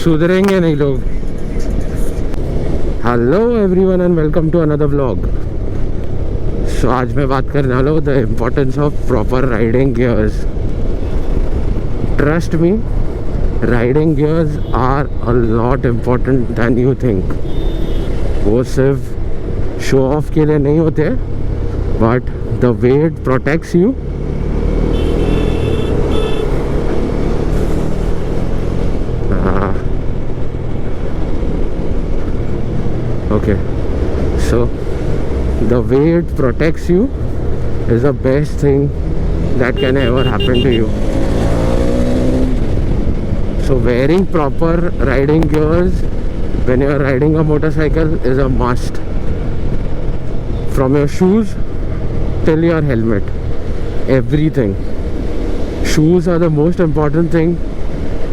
सुधरेंगे नहीं लोग। Hello everyone and welcome to another vlog. So आज मैं बात करने वाला हूँ the importance of proper riding gears. Trust me, riding gears are a lot important than you think. वो सिर्फ शो ऑफ के लिए नहीं होते, but the way it protects you, okay, so the way it protects you is the best thing that can ever happen to you. So wearing proper riding gears when you are riding a motorcycle is a must, from your shoes till your helmet, everything. Shoes are the most important thing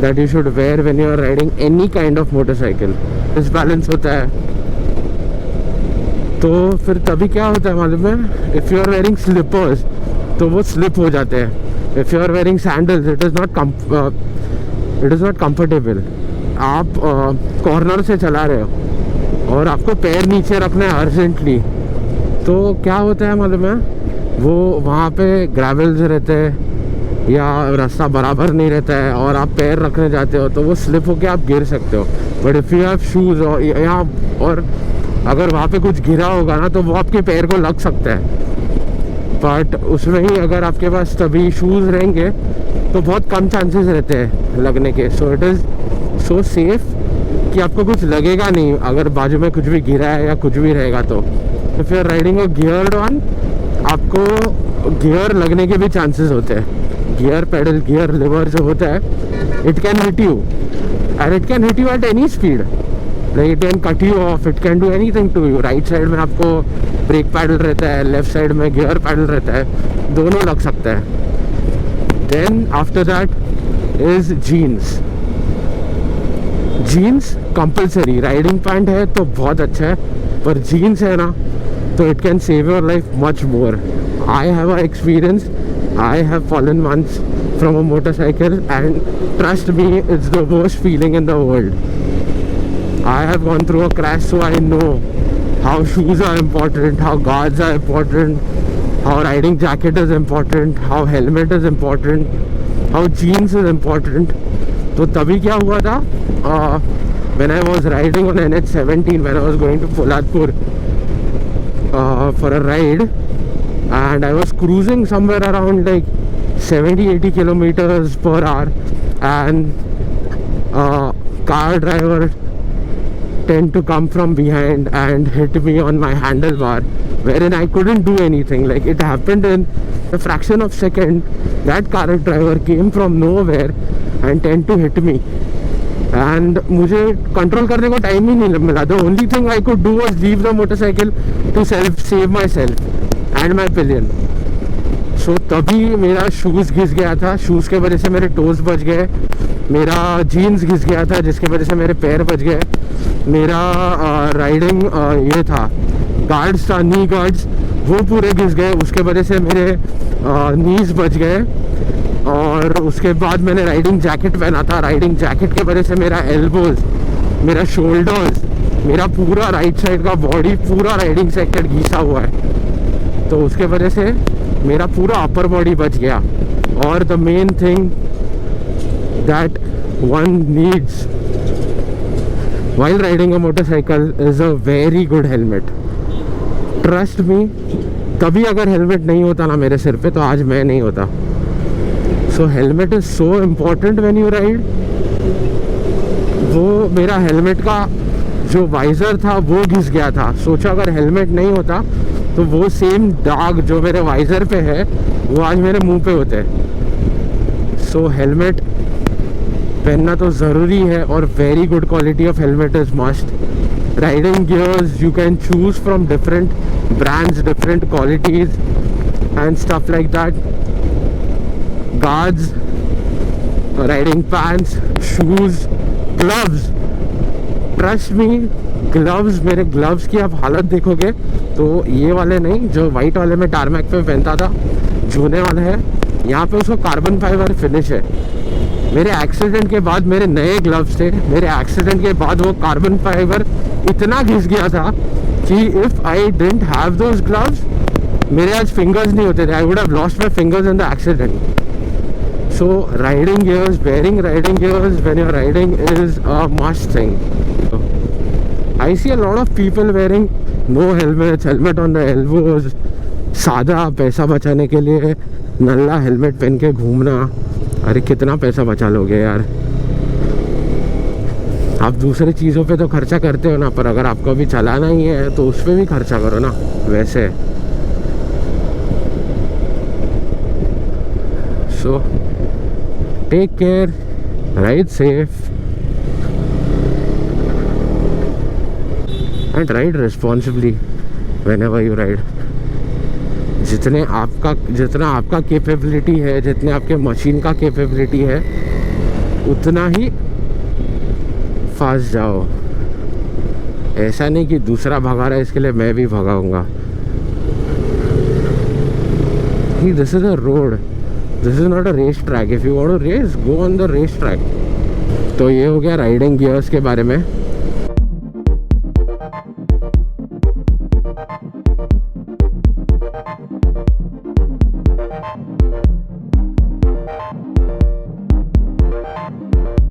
that you should wear when you are riding any kind of motorcycle. Disbalance होता है तो फिर तभी क्या होता है मालूम है, if you are wearing slippers तो वो स्लिप हो जाते हैं। If you are wearing sandals it is not comfortable. आप कॉर्नर से चला रहे हो और आपको पैर नीचे रखना है अर्जेंटली, तो क्या होता है मालूम है, वो वहाँ पे ग्रेवल्स रहते हैं या रास्ता बराबर नहीं रहता है और आप पैर रखने जाते हो तो वो स्लिप होके आप गिर सकते हो। But if you have shoes और अगर वहाँ पे कुछ गिरा होगा ना तो वो आपके पैर को लग सकता है। बट उसमें ही अगर आपके पास तभी शूज़ रहेंगे तो बहुत कम चांसेस रहते हैं लगने के। So it is so safe कि आपको कुछ लगेगा नहीं अगर बाजू में कुछ भी गिरा है या कुछ भी रहेगा तो। If you are riding a gear on, आपको गियर लगने के भी चांसेस होते हैं। गियर पेडल, गियर लिवर जो होता है, it can hit you and it can hit you at any speed. Like it can cut you off, it can do anything to you. Right side में आपको brake pedal रहता है, left side में gear pedal रहता है, दोनों लग सकता है। Then after that is jeans. Jeans compulsory, riding pant है तो बहुत अच्छा है, पर जीन्स है ना तो it can save your life much more. I have a experience, I have fallen once from a motorcycle and trust me, it's the worst feeling in the world. I have gone through a crash, so I know how shoes are important, how guards are important, how riding jacket is important, how helmet is important, how jeans is important. तो तभी क्या हुआ था, when I was riding on NH17, when I was going to Poladpur for a ride, and I was cruising somewhere around like 70-80 kilometers per hour, and car driver tend to come from behind and hit me on my handlebar, wherein I couldn't do anything. Like it happened in a fraction of second. That car driver came from nowhere and tend to hit me, and मुझे control करने को time ही नहीं मिला. The only thing I could do was leave the motorcycle to save myself and my pillion. So तभी मेरा shoes घिस गया था, शूज़ के वजह से मेरे टोज़ बच गए, मेरा जीन्स घिस गया था जिसके वजह से मेरे पैर बच गए, मेरा राइडिंग ये था गार्ड्स था, नी गार्ड्स, वो पूरे घिस गए, उसके वजह से मेरे नीज बच गए. और उसके बाद मैंने राइडिंग जैकेट पहना था, राइडिंग जैकेट के वजह से मेरा एल्बोज, मेरा शोल्डर्स, मेरा पूरा राइट साइड का बॉडी पूरा राइडिंग जैकेट घिसा हुआ है, तो उसके वजह से मेरा पूरा अपर बॉडी बच गया. और the main thing that one needs while riding a motorcycle is a very good helmet. Trust me, तभी अगर हेलमेट नहीं होता ना मेरे सिर पे तो आज मैं नहीं होता. So helmet is so important when you ride. वो मेरा हेलमेट का जो वाइज़र था वो घिस गया था. सोचा अगर हेलमेट नहीं होता तो वो सेम दाग जो मेरे वाइज़र पे है वो आज मेरे मुंह पे होते. सो हेलमेट पहनना तो ज़रूरी है और very good quality of helmet is must. Riding gears you can choose from different brands, different qualities and stuff like that. Guards, riding pants, shoes, gloves. Trust me, gloves, मेरे ग्लव्स की आप हालत देखोगे तो ये वाले नहीं जो वाइट वाले में टारमैक पे पहनता था, जूने वाले हैं. यहाँ पे उसको कार्बन फाइबर फिनिश है. मेरे एक्सीडेंट के बाद मेरे नए ग्लव्स थे, मेरे एक्सीडेंट के बाद वो कार्बन फाइबर इतना घिस गया था कि if I didn't have those gloves मेरे आज फिंगर्स नहीं होते थे. I would have lost my fingers in the accident. So riding gears, wearing riding gears when you're riding is a must thing. I see a lot of people wearing no helmets, helmet on the elbows. सादा पैसा बचाने के लिए नल्ला helmet पहन के घूमना. अरे कितना पैसा बचा लोगे यार. आप दूसरी चीज़ों पे तो खर्चा करते हो ना, पर अगर आपको अभी चलाना ही है तो उस पर भी खर्चा करो ना. वैसे so take care, ride safe and ride responsibly whenever you ride. जितना आपका कैपेबिलिटी है, जितने आपके मशीन का कैपेबिलिटी है, उतना ही फास्ट जाओ. ऐसा नहीं कि दूसरा भगा रहा है इसके लिए मैं भी भगाऊंगा. This is a road, this is not a race track. If you want to race, go on the race track. तो ये हो गया राइडिंग गियर्स के बारे में.